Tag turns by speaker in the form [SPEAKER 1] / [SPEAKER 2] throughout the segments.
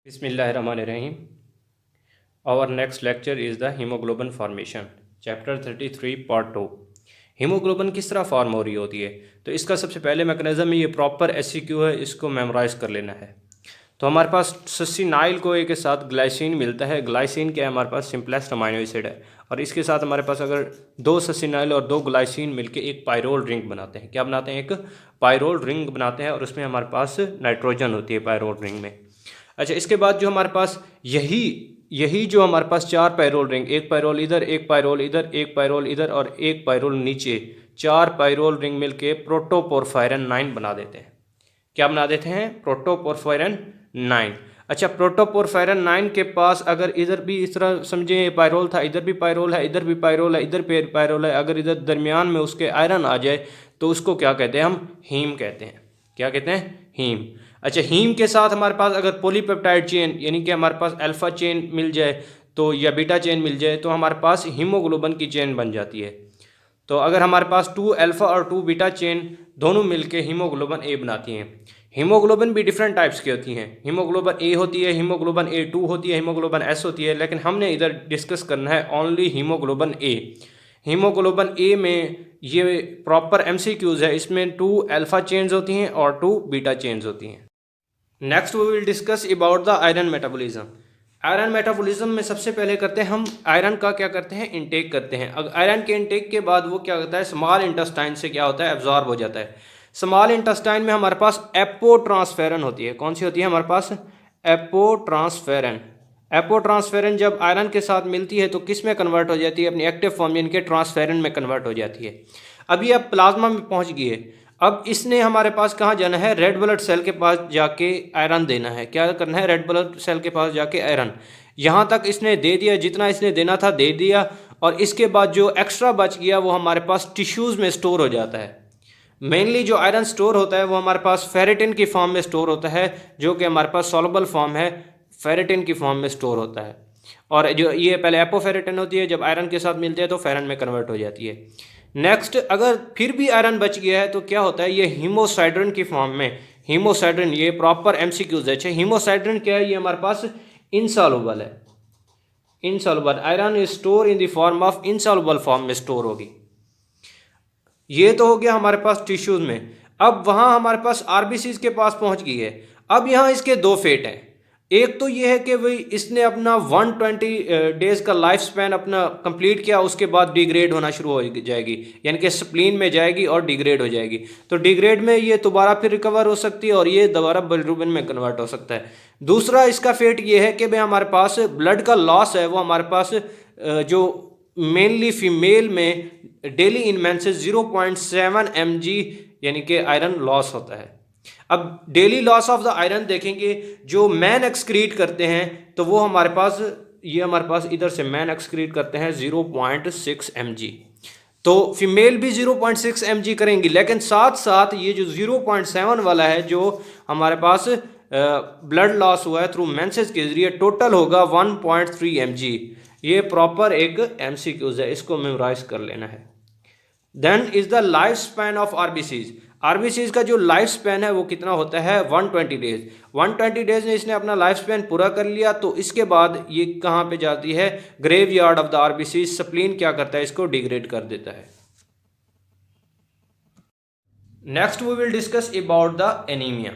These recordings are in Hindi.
[SPEAKER 1] Bismillahirrahmanirrahim. Our next lecture is the hemoglobin formation, chapter 33 part 2. Haemoglobin किस तरह फॉर्म हो रही होती है, तो इसका सबसे पहले मैकेनिज्म ये प्रॉपर एससीक्यू है, इसको मेमोराइज कर लेना है। तो हमारे पास सस्सिनाइल कोए के साथ ग्लाइसिन मिलता है। ग्लाइसिन क्या है, हमारे पास सिंपलेस्ट अमाइनो एसिड है, और इसके साथ हमारे पास अगर दो सस्सिनाइल और दो ग्लाइसिन मिलके एक पायरोल रिंग बनाते हैं। क्या बनाते हैं? एक पायरोल रिंग बनाते हैं, और उसमें हमारे पास नाइट्रोजन होती है पायरोल रिंग में। अच्छा, इसके बाद जो हमारे पास यही जो हमारे पास चार पायरोल रिंग, एक पायरोल इधर, एक पायरोल इधर, एक पायरोल इधर और एक पायरोल नीचे, चार पायरोल रिंग मिलके प्रोटोपोरफायरन 9 बना देते हैं। क्या बना देते हैं? प्रोटोपोरफायरन 9। अच्छा, प्रोटोपोरफायरन 9 के पास अगर इधर भी इस तरह समझे पायरोल था, इधर भी पायरोल है, इधर भी पायरोल है, इधर पे पायरोल है, अगर इधर दरमियान में उसके आयरन आ जाए तो उसको क्या कहते हैं? हम हीम कहते हैं। क्या कहते हैं? हीम। अच्छा, हीम के साथ हमारे पास अगर पॉलीपेप्टाइड चेन यानी कि हमारे पास अल्फा चेन मिल जाए तो, या बीटा चेन मिल जाए तो हमारे पास हीमोग्लोबिन की चेन बन जाती है। तो अगर हमारे पास 2 अल्फा और 2 बीटा चेन दोनों मिलके हीमोग्लोबिन ए बनाती हैं। हीमोग्लोबिन भी डिफरेंट टाइप्स की होती हैं। हीमोग्लोबिन ए होती है, हीमोग्लोबिन A2 होती है, हीमोग्लोबिन एस होती है, लेकिन हमने इधर डिस्कस करना है only haemoglobin A. Haemoglobin A में ये प्रॉपर एमसीक्यूज है, इसमें 2 अल्फा चेन्स होती हैं और 2 बीटा चेन्स होती हैं। Next we will discuss about the iron metabolism. Iron metabolism में सबसे पहले करते हैं हम आयरन का क्या करते हैं? इनटेक करते हैं। अब आयरन के इनटेक के बाद वो क्या होता है? स्मॉल इंटेस्टाइन से क्या होता है? एब्जॉर्ब हो जाता है। स्मॉल इंटेस्टाइन में हमारे पास एपोट्रांसफेरन होती है। कौन सी होती है हमारे पास? एपोट्रांसफेरन। एपोट्रांसफेरन जब आयरन के साथ मिलती है तो किस में कन्वर्ट हो जाती है? अपनी एक्टिव फॉर्म यानी कि ट्रांसफेरन में कन्वर्ट हो जाती है। अभी अब प्लाज्मा में पहुंच गई है। अब इसने हमारे पास कहाँ जाना है? रेड ब्लड सेल के पास जाके आयरन देना है। क्या करना है? रेड ब्लड सेल के पास जाके आयरन। यहाँ तक इसने दे दिया, जितना इसने देना था दे दिया, और इसके बाद जो एक्स्ट्रा बच गया वो हमारे पास टिश्यूज़ में स्टोर हो जाता है। मेनली जो आयरन स्टोर होता है वो हमारे पास फेरेटिन की फॉर्म में स्टोर होता है, जो कि हमारे पास सॉल्युबल फॉर्म है, फेरेटिन की फॉर्म में स्टोर होता है। और जो ये पहले एपोफेरेटिन होती है, जब आयरन के साथ मिलते हैं तो फेरन में कन्वर्ट हो जाती है। नेक्स्ट, अगर फिर भी आयरन बच गया है तो क्या होता है? ये हीमोसाइड्रिन की फॉर्म में, हीमोसाइड्रिन, ये प्रॉपर एमसीक्यूज है। अच्छा, हीमोसाइड्रिन क्या है? ये हमारे पास इनसॉल्युबल है। Insoluble iron is store in the form of insoluble form में स्टोर होगी। ये तो हो गया हमारे पास टिश्यूज में। अब वहां हमारे पास आरबीसीज के पास पहुंच गई है। अब यहाँ इसके दो फेट हैं। एक तो ये है कि भाई इसने अपना 120 डेज का लाइफ स्पैन अपना कंप्लीट किया, उसके बाद डिग्रेड होना शुरू हो जाएगी, यानी कि स्प्लीन में जाएगी और डिग्रेड हो जाएगी। तो डिग्रेड में ये दोबारा फिर रिकवर हो सकती है और ये दोबारा बिलिरुबिन में कन्वर्ट हो सकता है। दूसरा इसका फेट ये है कि भाई हमारे पास ब्लड का लॉस है, वो हमारे पास जो मेनली फीमेल में डेली इन मेंसेस 0.7 mg यानी कि आयरन लॉस होता है। अब daily loss of the iron देखेंगे, जो मैन एक्सक्रीट करते हैं तो वो हमारे पास, ये हमारे पास इधर से मैन एक्सक्रीट करते हैं 0.6 mg, तो फीमेल भी 0.6 mg करेंगी, लेकिन साथ साथ ये जो 0.7 वाला है जो हमारे पास ब्लड लॉस हुआ है थ्रू मेंसेस के जरिए, टोटल होगा 1.3 mg। ये प्रॉपर एक एमसीक्यूज है, इसको मेमोराइज कर लेना है। Then is the life span of RBCs. RBCs का जो लाइफ स्पैन है वो कितना होता है? 120 डेज। 120 डेज में इसने अपना लाइफ स्पैन पूरा कर लिया, तो इसके बाद ये कहाँ पे जाती है? Graveyard of the RBCs. Spleen क्या करता है? इसको डिग्रेड कर देता है। Next we will discuss about the anaemia.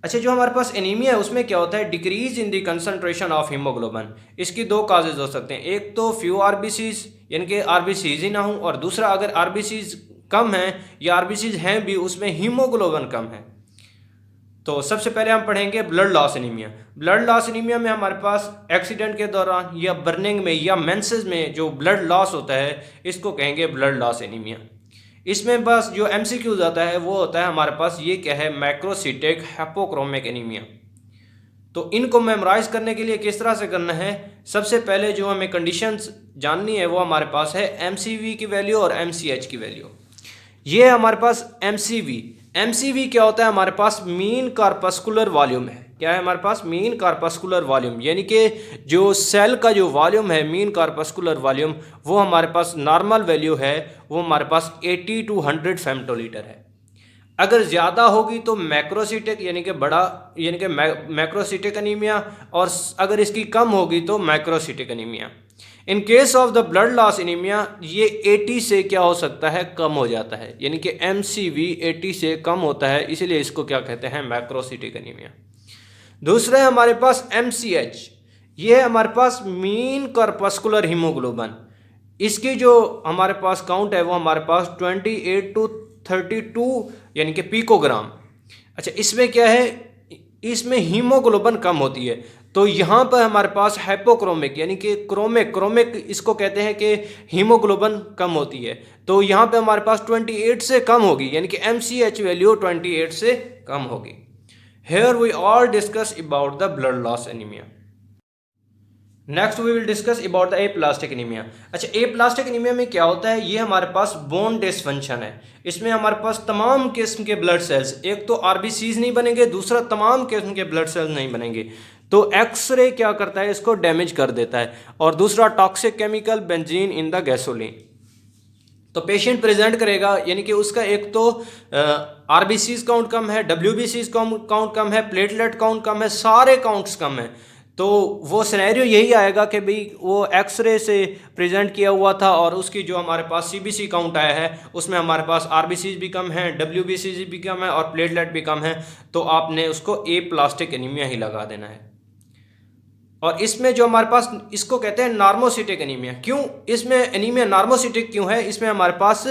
[SPEAKER 1] अच्छा, जो हमारे पास एनीमिया है उसमें क्या होता है? Decrease in the concentration of haemoglobin. इसकी दो काजेज हो सकते हैं, एक तो फ्यू आरबीसीज यानी कि आरबीसीज ही ना हो, और दूसरा अगर आरबीसीज कम है या आरबीसीज हैं भी उसमें हीमोग्लोबिन कम है। तो सबसे पहले हम पढ़ेंगे blood loss anaemia. Blood loss anaemia में हमारे पास एक्सीडेंट के दौरान या बर्निंग में या मेंसेस में जो ब्लड लॉस होता है इसको कहेंगे ब्लड लॉस एनीमिया। इसमें बस जो एमसीक्यूज आता है वो होता है हमारे पास, ये क्या है? Macrocytic hypochromic anaemia. तो इनको मेमोराइज करने के लिए किस तरह से करना है? सबसे पहले जो हमें कंडीशंस जाननी है वो हमारे पास है एमसीवी की वैल्यू और एमसीएच की वैल्यू। ये है हमारे पास एमसीवी। एमसीवी क्या होता है? हमारे पास मीन कार्पस्कुलर वॉल्यूम है। क्या है हमारे पास? मीन कार्पस्कुलर वॉल्यूम, यानी कि जो सेल का जो वॉल्यूम है मीन कार्पस्कुलर वॉल्यूम, वो हमारे पास नॉर्मल वैल्यू है, वो हमारे पास 80 to 100 फेम्टोलीटर है। अगर ज़्यादा होगी तो मैक्रोसिटिक यानी कि बड़ा यानी कि मैक्रोसिटिक एनीमिया, और अगर इसकी कम होगी तो macrocytic anaemia. In case of the blood loss anaemia ये 80 से क्या हो सकता है, कम हो जाता है, यानी कि MCV 80 से कम होता है, इसीलिए इसको क्या कहते हैं, मैक्रोसिटिक एनीमिया। दूसरा है हमारे पास MCH, ये है हमारे पास मीन कॉर्पस्कुलर हीमोग्लोबिन। इसकी जो हमारे पास काउंट है वो हमारे पास 28 to 32 यानी कि पिकोग्राम। अच्छा, इसमें क्या है, इसमें हीमोग्लोबिन कम होती है, तो यहाँ पर हमारे पास हाइपोक्रोमिक यानी कि क्रोमिक इसको कहते हैं कि हीमोग्लोबिन कम होती है, तो यहाँ पे हमारे पास 28 से कम होगी, यानी कि MCH वैल्यू 28 से कम होगी। Here we all discuss about the blood loss anemia. Next we will discuss about the aplastic anaemia. अच्छा, एप्लास्टिक एनीमिया में क्या होता है, ये हमारे पास बोन डिसफंक्शन है। इसमें हमारे पास तमाम किस्म के ब्लड सेल्स, एक तो RBCs नहीं बनेंगे, दूसरा तमाम किस्म के ब्लड सेल्स नहीं बनेंगे, तो एक्सरे क्या करता है, इसको डैमेज कर देता है, और दूसरा toxic chemical benzene in the gasoline. तो पेशेंट प्रेजेंट करेगा, यानी कि उसका एक तो RBCs काउंट कम है, WBCs काउंट कम है, प्लेटलेट काउंट कम है, सारे काउंट्स कम है, तो वो सिनेरियो यही आएगा कि भाई वो एक्सरे से प्रेजेंट किया हुआ था और उसकी जो हमारे पास CBC काउंट आया है उसमें हमारे पास RBCs भी कम है, WBCs भी कम है और प्लेटलेट भी कम है, तो आपने उसको एप्लास्टिक एनीमिया ही लगा देना है। और इसमें जो हमारे पास, इसको कहते हैं नार्मोसिटिक एनीमिया। क्यों इसमें एनीमिया नार्मोसिटिक क्यों है, इसमें हमारे पास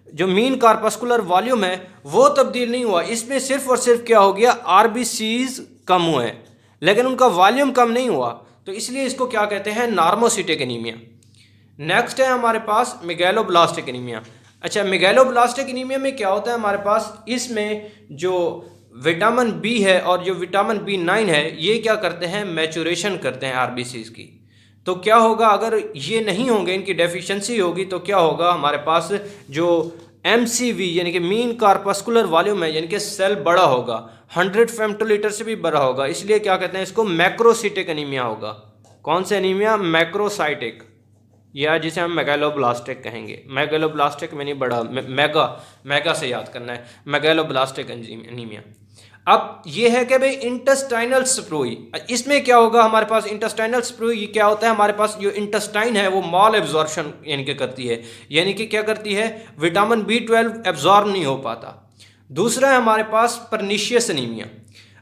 [SPEAKER 1] जो मीन कार्पस्कुलर वॉल्यूम है वो तब्दील नहीं हुआ, इसमें सिर्फ और सिर्फ क्या हो गया, RBCs कम हुए हैं लेकिन उनका वॉल्यूम कम नहीं हुआ, तो इसलिए इसको क्या कहते हैं, नार्मोसिटिक एनीमिया। नेक्स्ट है हमारे पास मेगैलोब्लास्टिक एनीमिया। अच्छा, मेगैलोब्लास्टिक एनीमिया में क्या होता है, हमारे पास इसमें जो विटामिन बी है और जो विटामिन B9 है ये क्या करते हैं, मैचुरेशन करते हैं RBCs की। तो क्या होगा, अगर ये नहीं होंगे, इनकी डेफिशिएंसी होगी, तो क्या होगा, हमारे पास जो MCV यानी कि मीन कार्पस्कुलर वॉल्यूम है, यानी कि सेल बड़ा होगा, 100 फेम्टोलीटर से भी बड़ा होगा, इसलिए क्या कहते हैं इसको, मैक्रोसिटिक एनीमिया होगा। कौन से एनीमिया, मैक्रोसाइटिक, या जिसे हम मेगैलोब्लास्टिक कहेंगे। मेगैलोब्लास्टिक में नहीं, बड़ा मेगा से याद करना है, मेगैलोब्लास्टिक एनीमिया। अब ये है कि भाई इंटेस्टाइनल स्प्रूई, इसमें क्या होगा, हमारे पास इंटेस्टाइनल स्प्रूई क्या होता है, हमारे पास जो इंटेस्टाइन है वो माल एब्जॉर्प्शन यानी कि करती है, यानी कि क्या करती है, विटामिन B12 एब्जॉर्ब नहीं हो पाता। दूसरा है हमारे पास परनीशियस एनीमिया।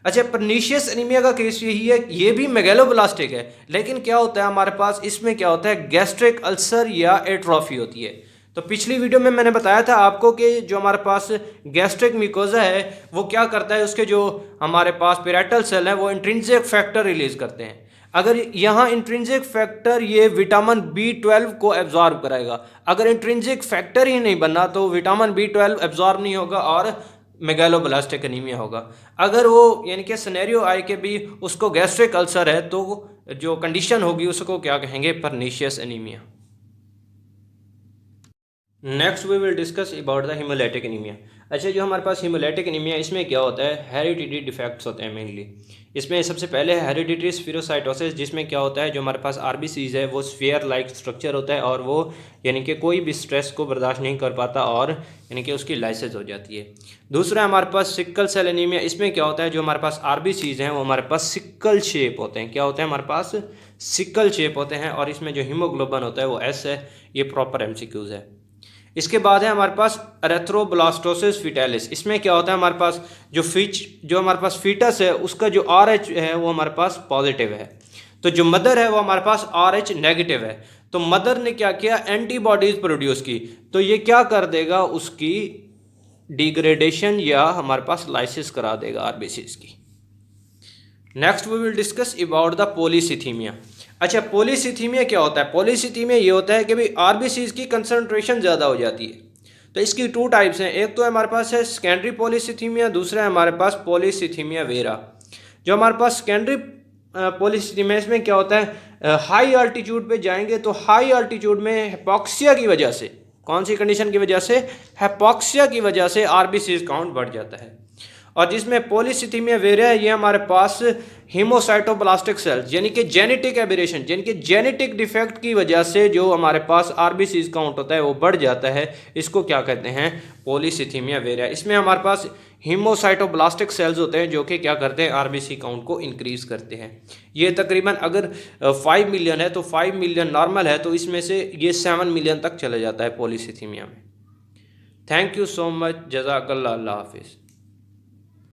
[SPEAKER 1] अच्छा, परनीशियस एनीमिया का केस यही है, ये भी मेगैलोब्लास्टिक है, लेकिन क्या होता है हमारे पास, इसमें क्या होता है, गैस्ट्रिक अल्सर या एट्रोफी होती है। तो पिछली वीडियो में मैंने बताया था आपको कि जो हमारे पास गैस्ट्रिक म्यूकोजा है वो क्या करता है, उसके जो हमारे पास पेराइटल सेल है वो इंट्रिंसिक फैक्टर रिलीज करते हैं। अगर यहाँ इंट्रिंसिक फैक्टर ये विटामिन B12 को एब्जॉर्ब कराएगा, अगर इंट्रिंसिक फैक्टर ही नहीं बना तो विटामिन B12 एब्जॉर्ब नहीं होगा और मेगैलोब्लास्टिक एनीमिया होगा। अगर वो यानी कि सिनेरियो आए कि भी उसको गैस्ट्रिक अल्सर है तो जो कंडीशन होगी उसको क्या कहेंगे, pernicious anaemia. Next we will discuss about the haemolytic anaemia. अच्छा, जो हमारे पास हीमोलाइटिक एनीमिया, इसमें क्या होता है, हेरिडिटरी डिफेक्ट्स होते हैं मेनली। इसमें सबसे पहले हेरिडिटरी स्फीरोसाइटोसिस, जिसमें क्या होता है, जो हमारे पास RBCs है वो स्फीयर लाइक स्ट्रक्चर होता है और वो यानी कि कोई भी स्ट्रेस को बर्दाश्त नहीं कर पाता और यानी कि उसकी लाइसिस हो जाती है। दूसरा हमारे पास सिक्कल सेल एनीमिया। इसमें क्या होता है, जो हमारे पास RBCs हैं वो हमारे पास सिक्कल शेप होते हैं। क्या होते हैं, हमारे पास सिक्कल शेप होते हैं और इसमें जो हीमोग्लोबिन होता है वो S है। ये प्रॉपर MCQs है। इसके बाद है हमारे पास एरेथ्रोब्लास्टोसिस फिटालिस। इसमें क्या होता है, हमारे पास जो हमारे पास फीटस है उसका जो RH है वो हमारे पास पॉजिटिव है, तो जो मदर है वो हमारे पास RH नेगेटिव है। तो मदर ने क्या किया, एंटीबॉडीज प्रोड्यूस की, तो ये क्या कर देगा, उसकी डिग्रेडेशन या हमारे पास लाइसिस करा देगा RBCs की। Next we will discuss about the polycythaemia. अच्छा, पॉलीसिथीमिया क्या होता है, पॉलीसिथीमिया ये होता है कि भाई RBCs की कंसंट्रेशन ज़्यादा हो जाती है। तो इसकी 2 टाइप्स हैं, एक तो हमारे पास है सेकेंडरी पॉलीसिथीमिया, दूसरा है हमारे पास पॉलीसिथीमिया वेरा। जो हमारे पास सेकेंडरी पॉलीसिथीमिया, इसमें क्या होता है, हाई अल्टीट्यूड पे जाएंगे तो हाई अल्टीट्यूड में हिपोक्सिया की वजह से, कौन सी कंडीशन की वजह से, हिपोक्सिया की वजह से RBCs काउंट बढ़ जाता है। और जिसमें पॉलीसिथीमिया वेरिया ये हमारे पास हीमोसाइटोब्लास्टिक सेल्स यानी कि जेनेटिक एबेरेशन यानी कि जेनेटिक डिफेक्ट की वजह से जो हमारे पास आरबीसीज काउंट होता है वो बढ़ जाता है, इसको क्या कहते हैं, पॉलीसिथीमिया वेरिया। इसमें हमारे पास हीमोसाइटोब्लास्टिक सेल्स होते हैं जो कि क्या करते हैं, आरबीसी काउंट को इंक्रीज करते हैं। ये तकरीबन अगर 5 मिलियन है तो 5 मिलियन नॉर्मल है, तो इसमें से ये 7 मिलियन तक चला जाता है पॉलीसिथीमिया में। थैंक यू सो मच, जज़ाकल्लाह, अल्लाह हाफिज़।